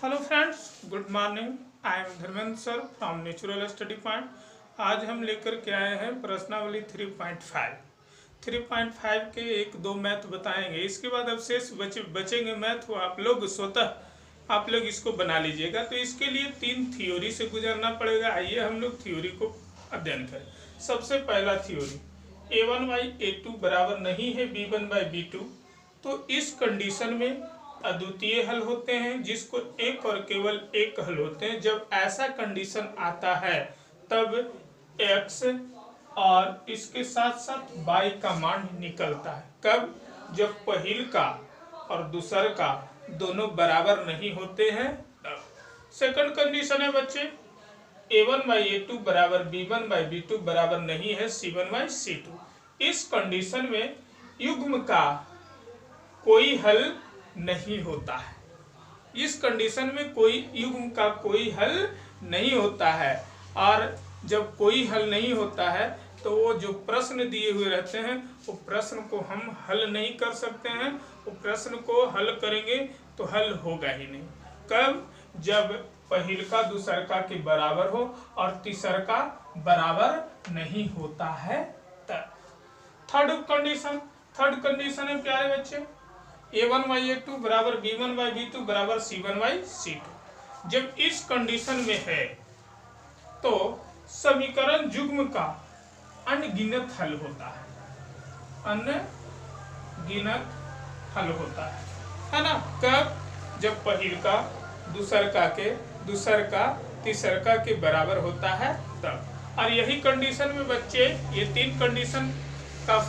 Hello friends, good morning. I am Dharmendra sir from natural study point. आज हम लेकर के आए हैं प्रश्नावली 3.5 के एक दो मैथ बताएंगे। इसके बाद अब शेष बचेंगे मैथ, वो आप लोग स्वतः आप लोग इसको बना लीजिएगा। तो इसके लिए 3 थ्योरी से गुजरना पड़ेगा। आइए हम लोग थ्योरी को अध्ययन करें। सबसे पहला थ्योरी, a1/a2 बराबर नहीं है b1/b2। तो इस कंडीशन में अद्वितीय हल होते हैं, जिसको एक और केवल एक हल होते हैं। जब ऐसा कंडीशन आता है तब x और इसके साथ साथ y का मान निकलता है। कब? जब पहिल का और दूसर का दोनों बराबर नहीं होते हैं तब। सेकंड कंडीशन है बच्चे, a1/a2 बराबर b1/b2 बराबर नहीं है c1/c2। इस कंडीशन में युग्म का कोई हल नहीं होता है। इस कंडीशन में कोई युग्म का कोई हल नहीं होता है। और जब कोई हल नहीं होता है तो वो जो प्रश्न दिए हुए रहते हैं वो प्रश्न को हम हल नहीं कर सकते हैं। वो प्रश्न को हल करेंगे तो हल होगा ही नहीं। कब? जब पहिलका दूसरका के बराबर हो और तीसरका बराबर नहीं होता है तब। थर्ड कंडीशन है प्यारे बच्चे, a1/a2 बराबर b1/b2 बराबर c1/c2। जब इस कंडीशन में है तो समीकरण युग्म का अनगिनत हल होता है। अनगिनत हल होता है ना। कब? जब पहिल का दूसरका के दूसरका तीसरका के बराबर होता है तब। और यही कंडीशन में बच्चे, ये 3 कंडीशन का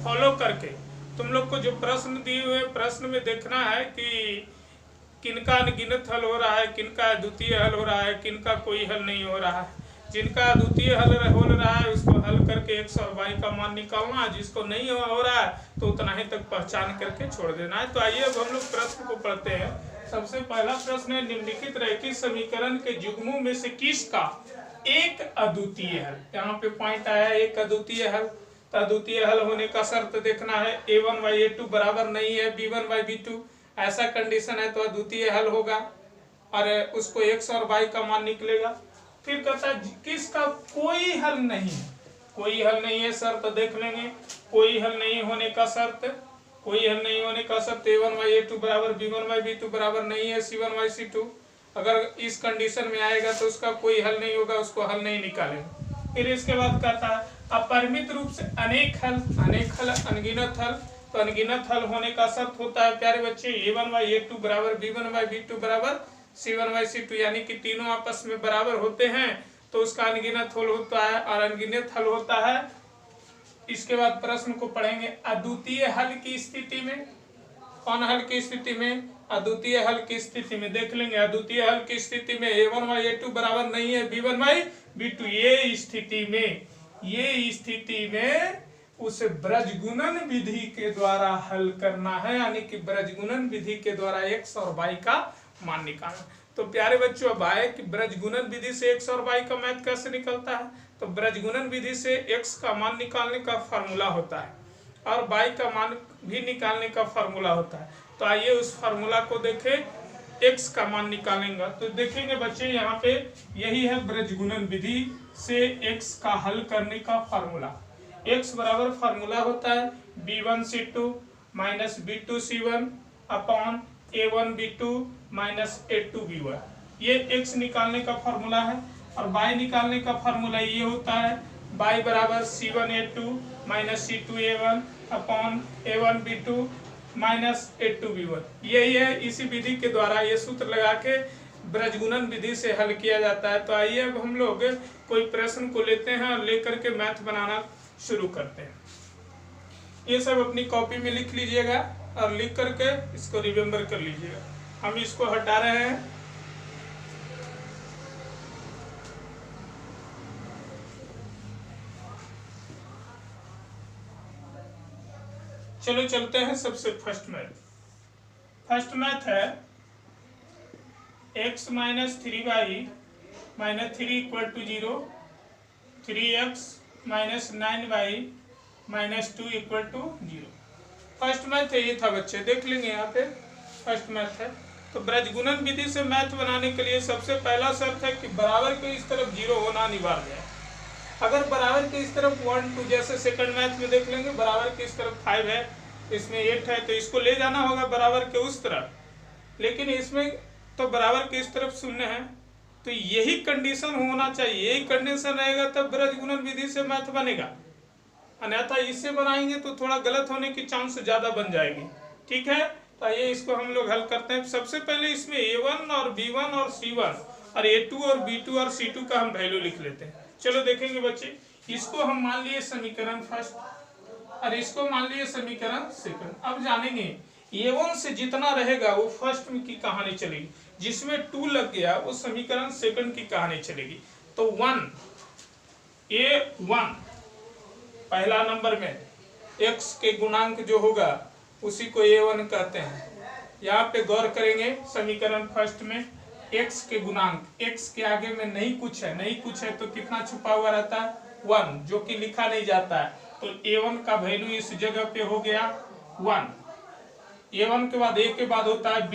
फॉलो करके तुम लोग को जो प्रश्न दिए हुए प्रश्न में देखना है कि किनका अनगिनत हल हो रहा है, किनका अद्वितीय हल हो रहा है, किनका कोई हल नहीं हो रहा है। जिनका अद्वितीय हल हो रहा है उसको हल करके x और y का मान निकालना, जिसको नहीं हो रहा है तो उतना ही तक पहचान करके छोड़ देना है। तो आइए अब हम लोग प्रश्न को पढ़ते हैं। सबसे पहला प्रश्न है, निम्नलिखित रैखिक समीकरण के युग्मों में से किसका एक अद्वितीय हल। यहाँ पे पॉइंट आया एक अद्वितीय हल। तो अद्वितीय हल होने का शर्त देखना है, a1/a2 बराबर नहीं है b1/b2। ऐसा कंडीशन है तो अद्वितीय हल होगा और उसको x और y का मान निकलेगा। फिर कहता है किसका कोई हल नहीं है। कोई हल नहीं है शर्त देख लेंगे। कोई हल नहीं होने का शर्त, कोई हल नहीं होने का शर्त a1/a2 बराबर b1/b2 बराबर नहीं है c1/c2। अगर इस कंडीशन में आएगा तो उसका कोई हल नहीं होगा, उसको हल नहीं निकालेंगे। फिर इसके बाद कहता है अपरिमित रूप से अनेक हल अनगिनत हल। तो अनगिनत हल होने का शर्त होता है प्यारे बच्चे, a1/a2 बराबर b1/b2 बराबर c1/c2, यानी कि तीनों आपस में बराबर होते हैं तो उसका अनगिनत हल होता है। और अनगिनत हल होता है। इसके बाद प्रश्न को पढ़ेंगे, अद्वितीय हल की स्थिति में। कौन हल की स्थिति में? अद्वितीय हल की स्थिति में देख लेंगे। अद्वितीय हल की स्थिति में a1/a2 बराबर नहीं है b1/b2। ये स्थिति में उसे ब्रजगुणन विधि के द्वारा हल करना है, यानी कि ब्रजगुणन विधि के द्वारा x और y का मान निकालना। तो प्यारे बच्चों अब आए कि ब्रजगुणन विधि से x और y का मैथ कैसे निकलता है। तो ब्रजगुणन विधि से x का मान निकालने का फार्मूला होता है और y का मान भी निकालने का फार्मूला होता है। तो आइए उस फार्मूला को देखें। x का मान निकालेंगे तो देखेंगे बच्चे, यहाँ पे यही है ब्रजगुणन विधि से x का हल करने का फार्मूला। x बराबर फार्मूला होता है b1c2 minus b2c1 upon a1b2 minus a2b1। ये x निकालने का फार्मूला है। और y निकालने का फार्मूला ये होता है y बराबर c1a2 minus c2a1 upon a1b2 minus a2b1। यही है, इसी विधि के द्वारा ये सूत्र लगा के ब्रजगुणन विधि से हल किया जाता है। तो आइए अब हम लोग कोई प्रश्न को लेते हैं और लेकर के मैथ बनाना शुरू करते हैं। ये सब अपनी कॉपी में लिख लीजिएगा और लिख करके इसको रिमेम्बर कर लीजिएगा। हम इसको हटा रहे हैं। चलो चलते हैं सबसे फर्स्ट मैथ है x minus 3y minus 3 equal to 0, 3x minus 9y minus 2 equal to 0। First math ये था बच्चे, देख लेंगे यहाँ पे फर्स्ट मैथ है। तो ब्रजगुणन विधि से मैथ बनाने के लिए सबसे पहला शर्त है कि बराबर के इस तरफ 0 होना अनिवार्य है। अगर बराबर के इस तरफ 1 2, जैसे सेकंड मैथ में देख लेंगे, बराबर के इस तरफ 5 है, इसमें 8 है, तो इसको ले जाना होगा बराबर के उस तरफ। लेकिन इसमें तो बराबर के इस तरफ 0 है, तो यही कंडीशन होना चाहिए। यही कंडीशन रहेगा तब ब्रजगुणन विधि से मैथ बनेगा, अन्यथा इससे बनाएंगे तो थोड़ा गलत होने की चांस ज्यादा बन जाएगी। ठीक है, तो आइए इसको हम लोग हल करते हैं। सबसे पहले इसमें a1 और b1 और c1 और a2 और b2 और c2 का हम वैल्यू लिख लेते हैं। चलो देखेंगे बच्चे, इसको हम मान लिए समीकरण फर्स्ट और इसको मान लिए समीकरण सेकंड। अब जानेंगे a1 से जितना रहेगा वो फर्स्ट की कहानी चलेगी, जिसमें 2 लग गया वो समीकरण सेकंड की कहानी चलेगी। तो 1 a1 पहला नंबर में x के गुणांक जो होगा उसी को a1 कहते हैं। यहाँ पे गौर करेंगे समीकरण फर्स्ट में x के गुणांक, x के आगे में नहीं कुछ है तो कितना छुपा हुआ रहता है 1, जो कि लिखा नहीं जाता है। तो a1 का वैल्यू इस जगह पे हो गया 1। a1 के बाद a के बाद होता है b,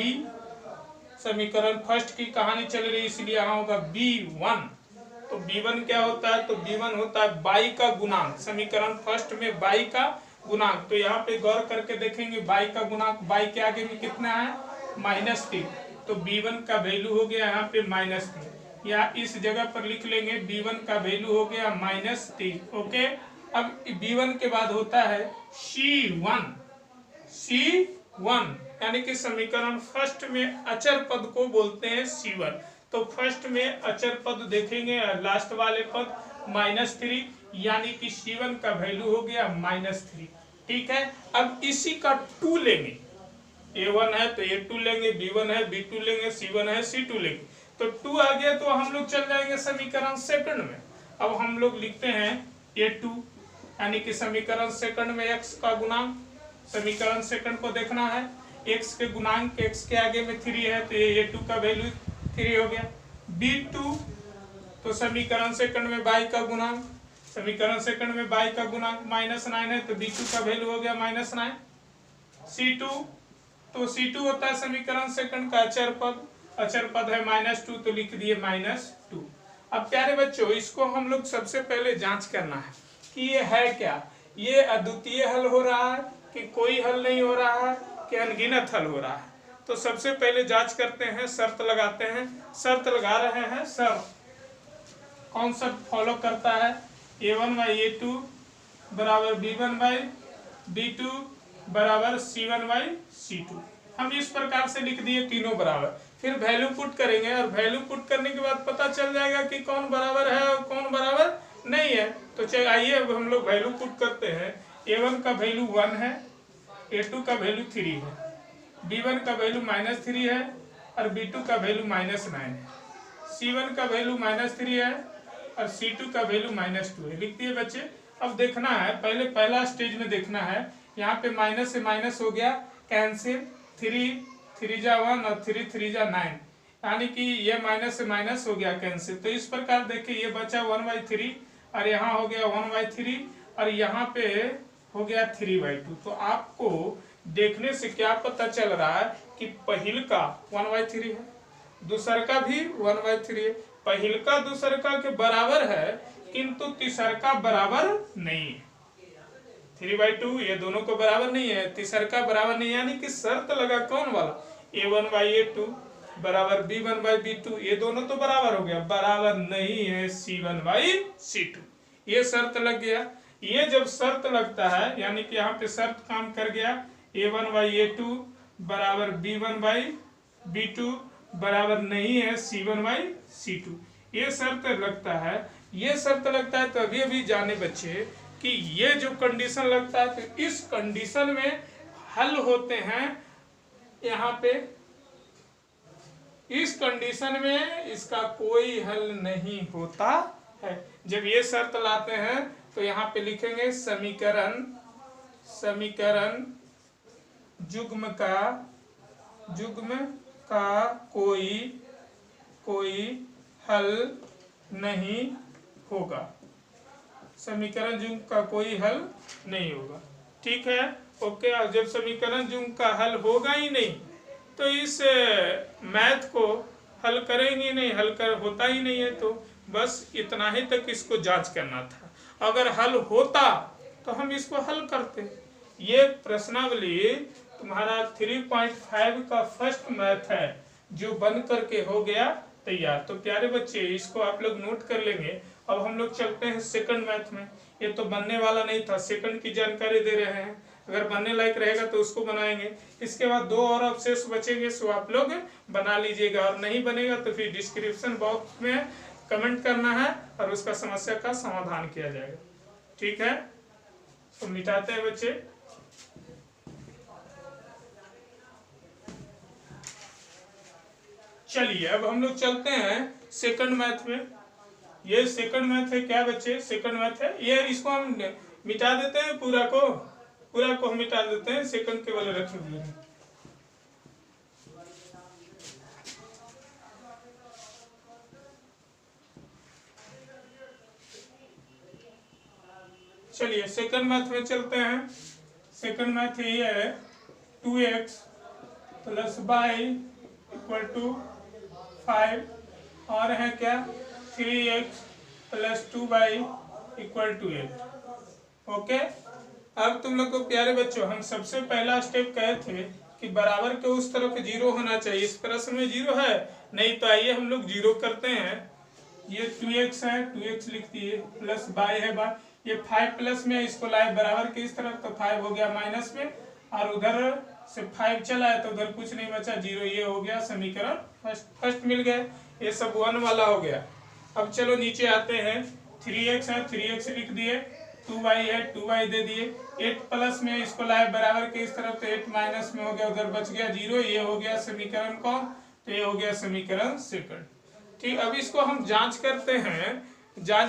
समीकरण फर्स्ट की कहानी चल रही इसलिए यहाँ होगा b1। तो b1 क्या होता है, तो b1 होता है बाई का गुणांक, समीकरण फर्स्ट में बाई का गुणांक। तो यहाँ पे गौर करके देखेंगे बाई का गुणांक, बाई के आगे में कितना है -3, तो b1 का वैल्यू हो गया यहाँ पे -3, या इस जगह पर लिख लेंगे b1 का वैल्यू हो गया -3। ओके, अब b1 के बाद होता है c1 यानी कि समीकरण फर्स्ट में अचर पद को बोलते हैं c1। तो फर्स्ट में अचर पद देखेंगे, लास्ट वाले पद -3, यानी कि c1 का वैल्यू हो गया -3। ठीक है, अब इसी का 2 लेंगे, a1 है तो a2 लेंगे, b1 है b2 लेंगे, c1 है c2 लेंगे। तो 2 आ गया तो हम लोग चल जाएंगे समीकरण सेकंड में। अब हम लोग लिखते हैं a2, यानी कि समीकरण सेकंड में x का गुणांक, समीकरण सेकंड को देखना है, x के गुणांक, x के आगे में 3 है तो a2 का वैल्यू 3 हो गया। b2 तो समीकरण सेकंड में बाई का गुणांक, समीकरण सेकंड में बाई का गुणांक -9 है तो b2 का वैल्यू हो गया -9। c2 तो c2 होता है समीकरण सेकंड का अचर पद है -2 तो लिख दिए -2। अब प्यारे बच्चों, इसको हम लोग सबसे पहले जांच करना है कि ये है क्या, ये अद्वितीय हल हो रहा है कि कोई हल नहीं हो रहा है कि अनगिनत हल हो रहा है। तो सबसे पहले जांच करते हैं, शर्त लगाते हैं। शर्त लगा रहे हैं, शर्त कौन सा फॉलो करता है, a1/a2 बराबर b1/b2 बराबर c1/c2। हम इस प्रकार से लिख दिए तीनों बराबर, फिर वैल्यू पुट करेंगे और वैल्यू पुट करने के बाद पता चल जाएगा कि कौन बराबर है और कौन बराबर नहीं है। तो चलिए आइए अब हम लोग वैल्यू पुट करते हैं। a1 का वैल्यू 1 है, a2 का वैल्यू 3 है, b1 का वैल्यू -3 है और b2 का वैल्यू -9 है, c1 का वैल्यू -3 है और c2 का वैल्यू -2 है। लिख दिए बच्चे। अब देखना है, पहले पहला स्टेज में देखना है, यहाँ पे माइनस से माइनस हो गया कैंसिल, 3 जा 1 और 3 जा 9, यानी कि ये माइनस से माइनस हो गया कैंसिल। तो इस प्रकार देखिए ये बचा 1/3 और यहाँ हो गया 1/3 और यहाँ पे हो गया 3/2। तो आपको देखने से क्या पता चल रहा है कि पहिल का 1/3 है, दूसर का भी 1/3 है। पहिल का दूसर का के बराबर है किंतु तीसर का बराबर नहीं है। 3/2 ये दोनों को बराबर नहीं है, तीसर का बराबर नहीं, यानी कि शर्त लगा कौन वाला, a1/a2 बराबर b1/b2, ये दोनों तो बराबर हो गया, बराबर नहीं है c1/c2। ये शर्त लग गया। ये जब शर्त लगता है यानी कि यहाँ पे शर्त काम कर गया, a1/a2 बराबर b1/b2 बराबर नहीं है c1/c2। ये शर्त लगता है, ये शर्त लगता है। तो अभी जाने बच्चे कि ये जो कंडीशन लगता है तो इस कंडीशन में हल होते हैं, यहाँ पे इस कंडीशन में इसका कोई हल नहीं होता है। जब ये शर्त लाते हैं तो यहाँ पे लिखेंगे समीकरण युग्म का कोई हल नहीं होगा, समीकरण युग्म का कोई हल नहीं होगा। ठीक है, ओके। और जब समीकरण युग्म का हल होगा ही नहीं तो इस मैथ को हल करेंगे नहीं, हल कर होता ही नहीं है। तो बस इतना ही तक इसको जांच करना था। अगर हल होता तो हम इसको हल करते। ये प्रश्नावली तुम्हारा 3.5 का फर्स्ट मैथ है जो बन करके हो गया तैयार। तो प्यारे बच्चे इसको आप लोग नोट कर लेंगे। अब हम लोग चलते हैं सेकंड मैथ में। ये तो बनने वाला नहीं था, सेकंड की जानकारी दे रहे हैं। अगर बनने लायक रहेगा तो उसको बनाएंगे। इसके बाद 2 और अवशेष बचेंगे, सो आप लोग बना लीजिएगा। और नहीं बनेगा तो फिर डिस्क्रिप्शन बॉक्स में कमेंट करना है और उसका समस्या का समाधान किया जाएगा। ठीक है, तो मिटाते हैं बच्चे। चलिए अब हम लोग चलते हैं सेकंड मैथ में। ये सेकंड मैथ है क्या बच्चे? सेकंड मैथ है ये। इसको हम मिटा देते हैं, पूरा को हम मिटा देते हैं, सेकंड के वाले रखे हुए हैं। चलिए सेकंड मैथ में चलते हैं। सेकंड मैथ ये है 2x + y = 5 और है क्या 3x + 2y = 8। ओके, अब तुम लोग को प्यारे बच्चों हम सबसे पहला स्टेप कहे थे कि बराबर के उस तरफ 0 होना चाहिए। इस प्रश्न में 0 है नहीं, तो आइए हम लोग 0 करते हैं। ये 2x है, 2x लिख दिए, प्लस y है y। ये 5 प्लस में इसको लाए बराबर के इस तरफ, तो 5 हो गया माइनस में, और उधर से 5 चला है तो उधर कुछ नहीं बचा, 0। ये हो गया समीकरण फर्स्ट मिल गया। ये सब 1 वाला हो गया। अब चलो नीचे आते हैं। 3x है, 3x लिख दिए, 2y है, 2y दे दिए। 8 प्लस में इसको लाए बराबर के इस तरफ, तो 8 माइनस में हो गया, उधर बच गया 0। ये हो गया समीकरण कौन? तो ये हो गया समीकरण सेकंड। ठीक, अब इसको हम जांच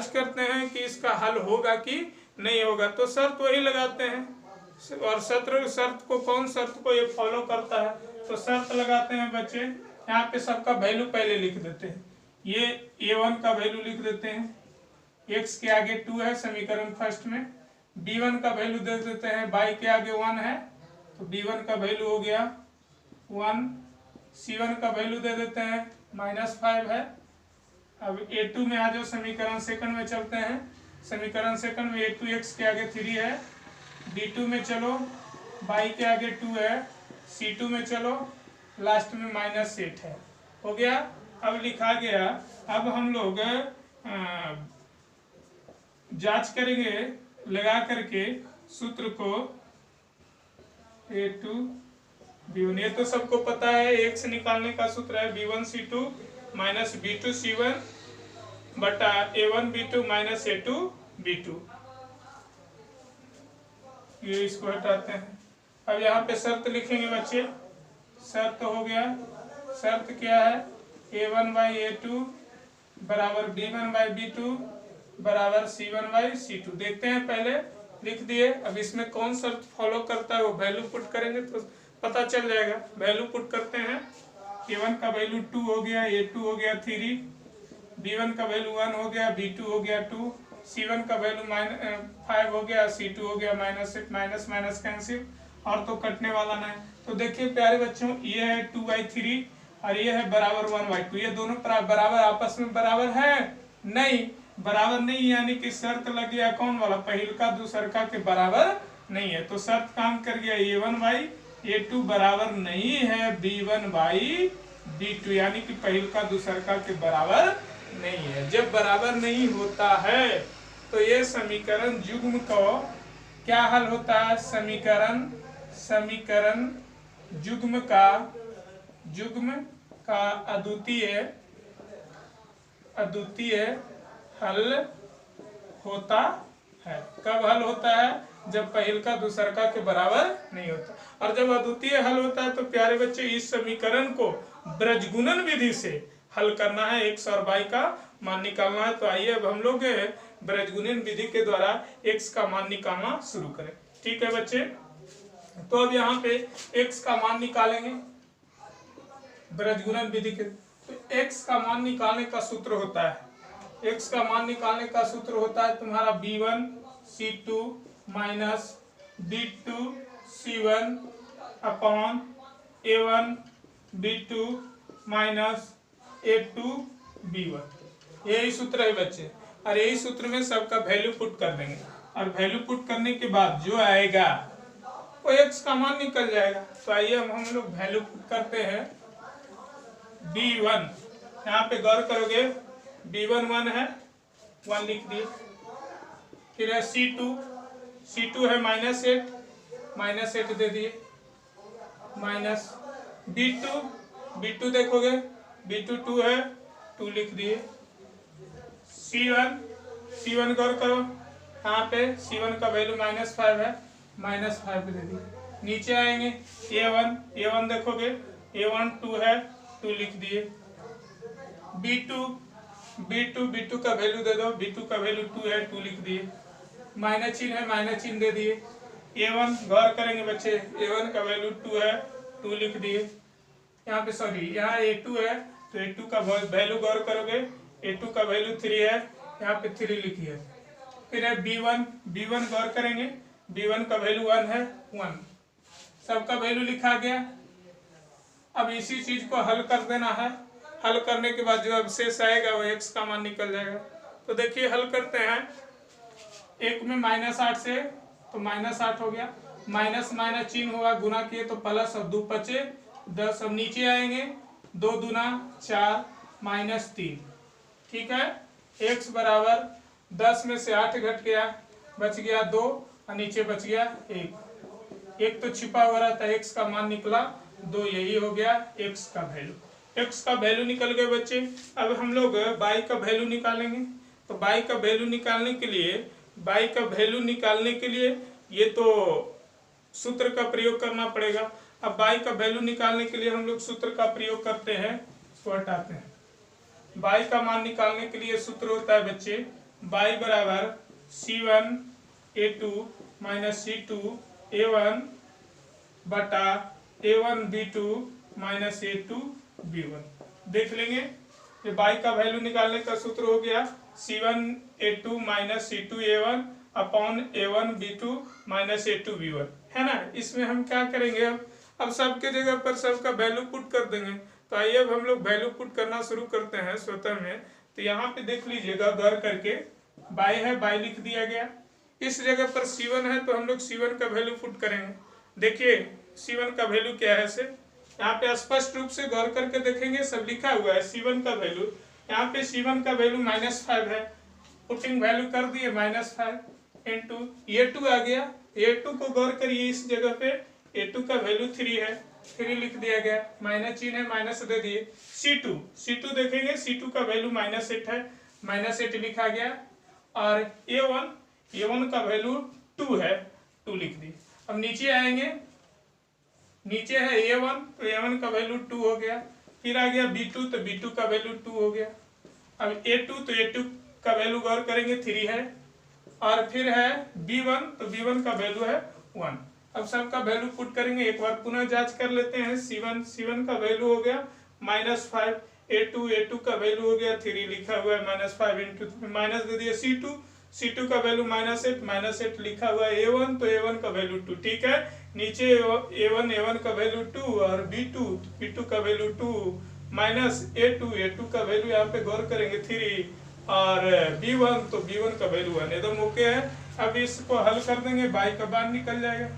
करते हैं कि इसका हल होगा कि नहीं होगा। तो शर्त वही लगाते हैं, और शर्त को कौन शर्त को ये फॉलो करता है? तो शर्त लगाते हैं बच्चे। यहाँ पे सबका वैल्यू पहले लिख देते हैं। ये a1 का वैल्यू लिख देते हैं, x के आगे 2 है समीकरण फर्स्ट में। b1 का वैल्यू दे देते हैं, y के आगे 1 है तो b1 का वैल्यू हो गया 1। c1 का वैल्यू दे देते हैं, -5 है। अब a2 में आ जाओ, समीकरण सेकंड में चलते हैं। समीकरण सेकंड में a2x के आगे 3 है, b2 में चलो y के आगे 2 है, c2 में चलो लास्ट में -8 है। हो गया, अब लिखा गया। अब हम लोग जांच करेंगे लगा करके सूत्र को। a2 b1, ये तो सबको पता है, x निकालने का सूत्र है b1 c2 - b2 c1 बटा a1 b2 - a2 b2। ये इसको हटाते हैं। अब यहाँ पे शर्त लिखेंगे बच्चे। शर्त हो गया, शर्त क्या है? a1/a2 बराबर b1/b2 बराबर c1/c2। देखते हैं, पहले लिख दिए। अब इसमें कौन शर्त फॉलो करता है वो वैल्यू पुट करेंगे तो पता चल जाएगा। वैल्यू पुट करते हैं। a1 का वैल्यू 2 हो गया, a2 हो गया 3, b1 का वैल्यू 1 हो गया, b2 हो गया 2, c1 का वैल्यू -5 हो गया, c2 हो गया -8। माइनस माइनस कैंसिल, और तो कटने वाला नहीं। तो देखिए प्यारे बच्चों, ये है 2/3 और ये है बराबर 1/2। ये दोनों बराबर आपस में बराबर है? नहीं, बराबर नहीं, यानी कि शर्त लग गया कौन वाला? पहिलका दूसरका के बराबर नहीं है। तो शर्त काम कर गया, a1/a2 बराबर नहीं है b1/b2, यानी कि पहिलका दूसरका के बराबर नहीं है। जब बराबर नहीं होता है तो ये समीकरण युग्म को क्या हल होता है? समीकरण युग्म का अद्वितीय हल होता है। कब हल होता है? जब पहिलका दूसरका के बराबर नहीं होता। और जब अद्वितीय हल होता है तो प्यारे बच्चे इस समीकरण को ब्रजगुणन विधि से हल करना है। x और y का मान निकालना है। तो आइए अब हम लोग ब्रजगुणन विधि के द्वारा x का मान निकालना शुरू करें। ठीक है बच्चे, तो अब यहाँ पे x का मान निकालेंगे ब्रजगुणन विधि के। तो x का मान निकालने का सूत्र होता है, x का मान निकालने का सूत्र होता है तुम्हारा b1 c2 - b2 c1 upon a1 B2 minus A2 B1। यही सूत्र है बच्चे, और यही सूत्र में सबका वैल्यू पुट कर देंगे, और वैल्यू पुट करने के बाद जो आएगा वो x का मान निकल जाएगा। तो आइए अब हम लोग वैल्यू पुट करते हैं। B1 यहाँ पे गौर करोगे, B1 1 है, 1 लिख दिए। फिर है C2 है -8 दे दिए, माइनस B2 देखोगे, B2 2 है, 2 लिख दिए। C1 गौर करो, यहाँ पे C1 का वैल्यू -5 है, -5 दे दिए। नीचे आएंगे A1 देखोगे, A1 2 है, 2 लिख दिए। B2 का वैल्यू दे दो, B2 का वैल्यू 2 है, 2 लिख दिए। माइनस चिन्ह है, माइनस चिन्ह दे दिए। A1 गौर करेंगे बच्चे, A1 का वैल्यू 2 है, 2 लिख दिए। यहाँ पे सॉरी, यहाँ A2 है, तो A2 का वैल्यू गौर करोगे, A2 का वैल्यू 3 है, यहाँ पे 3 लिखिए। फिर है B1 गौर करेंगे, B1 का वैल्यू 1 है, 1। सबका वैल्यू लिखा गया। अब इसी चीज को हल कर देना है। हल करने के बाद जो अवशेष आएगा वो x का मान निकल जाएगा। तो देखिए हल करते हैं। एक में -8 से तो -8 हो गया, माइनस माइनस चिन्ह हुआ, गुना किए तो प्लस, और 2 बचे 10। अब नीचे आएंगे, 2 दूना 4 -3। ठीक है, x बराबर 10 में से 8 घट गया, बच गया 2, और नीचे बच गया 1 तो छिपा हुआ रहा था, x का मान निकला 2। यही हो गया x का वैल्यू। x का वैल्यू निकल गए बच्चे। अब हम लोग y का वैल्यू निकालेंगे। तो y का वैल्यू निकालने के लिए ये तो सूत्र का प्रयोग करना पड़ेगा। अब y का वैल्यू निकालने के लिए हम लोग सूत्र का प्रयोग करते हैं, इसको हटाते हैं। y का मान निकालने के लिए सूत्र होता है बच्चे, y बराबर C1 A2 minus C2 A1 बटा A1 B2 minus A2 B1। देख लेंगे, ये y का वैल्यू निकालने का सूत्र हो गया C1 A2 minus C2 A1 upon A1 B2 minus A2 B1, है ना। इसमें हम क्या करेंगे, अब सबके जगह पर सबका वैल्यू पुट कर देंगे। तो आइए अब हम लोग वैल्यू पुट करना शुरू करते हैं स्वतः में। तो यहाँ पे देख लीजिएगा गौर करके, y है, y लिख दिया गया। इस जगह पर C1 है, तो हम लोग C1 का वैल्यू पुट करेंगे। देखिए C1 का वैल्यू क्या है, से यहाँ पे स्पष्ट रूप से गौर करके देखेंगे, सब लिखा हुआ है C1 का वैल्यू। यहाँ पे C1 का वैल्यू -5 है, पुटिंग वैल्यू कर दिए -5 इंटू A2 आ गया। A2 को गौर करिए, इस जगह पे A2 का वैल्यू 3 है, 3 लिख दिया गया, माइनस चिन्ह है, माइनस दे दिए। C2 देखेंगे, C2 का वैल्यू -8 है, -8 लिखा गया। और A1 का वैल्यू 2 है, 2 लिख दिए। अब नीचे आएंगे, नीचे है A1, तो A1 का वैल्यू 2 हो गया। फिर आ गया B2, तो B2 का वैल्यू 2 हो गया। अब A2, तो A2 का वैल्यू गौर करेंगे 3 है। और फिर है B1, तो B1 का वैल्यू है 1। अब सबका वैल्यू पुट करेंगे, एक बार पुनः जांच कर लेते हैं। C1 का वैल्यू हो गया -5, A2 का वैल्यू हो गया 3, लिखा हुआ है -5 इंटू माइनस दे दिया C2 का वैल्यू -8 लिखा हुआ है A1, तो A1 का वैल्यू 2। ठीक है, नीचे A1 का वैल्यू 2 और B2 का वैल्यू 2 माइनस A2 का वैल्यू यहाँ पे गौर करेंगे 3 और B1, तो B1 का वैल्यू 1। एकदम ओके है। अब इसको हल कर देंगे, y का मान निकल जाएगा।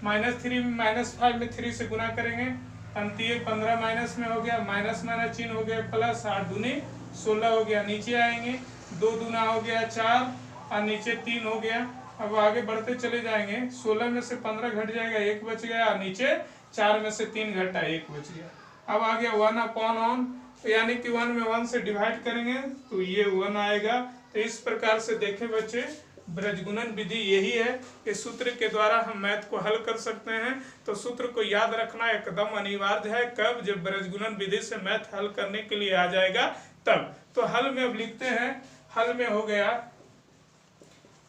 -3 में -5 में 3 से गुना करेंगे, 15 माइनस में हो गया, माइनस माइनस चिन्ह हो गया प्लस, 8 दूनी 16 हो गया। नीचे आएंगे, 2 दूना हो गया 4 और नीचे 3 हो गया। अब आगे बढ़ते चले जाएंगे, 16 में से 15 घट जाएगा, 1 बच गया, और नीचे 4 में से 3 घटा, 1 बच गया। अब आ गया 1 अपॉन ऑन, तो यानी कि 1 में 1 से डिवाइड करेंगे तो ये 1 आएगा। तो इस प्रकार से देखें बच्चे, ब्रजगुणन विधि यही है कि सूत्र के द्वारा हम मैथ को हल कर सकते हैं। तो सूत्र को याद रखना एकदम अनिवार्य है, कब, जब ब्रजगुणन विधि से मैथ हल करने के लिए आ जाएगा तब। तो हल में अब लिखते हैं, हल में हो गया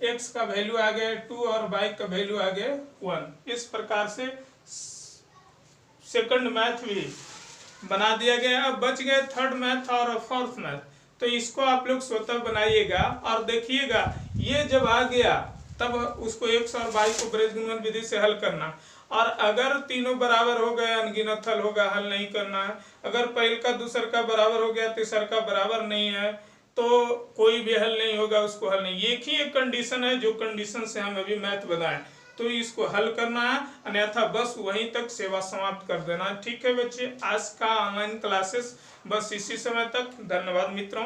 x का वैल्यू आ गया 2 और y का वैल्यू आ गया 1। इस प्रकार से सेकंड मैथ भी बना दिया गया। अब बच गए थर्ड मैथ और फोर्थ मैथ, तो इसको आप लोग स्वतः बनाइएगा और देखिएगा। ये जब आ गया तब उसको 122 को ब्रज गुणन विधि से हल करना। और अगर तीनों बराबर हो गए, अनगिनत हल होगा, हल नहीं करना है। अगर पहल का दूसर का बराबर हो गया, तीसर का बराबर नहीं है, तो कोई भी हल नहीं होगा, उसको हल नहीं। एक ही एक कंडीशन है, जो कंडीशन से हम अभी मैथ बनाए, तो इसको हल करना है, अन्यथा बस वहीं तक सेवा समाप्त कर देना। ठीक है बच्चे, आज का ऑनलाइन क्लासेस बस इसी समय तक। धन्यवाद मित्रों।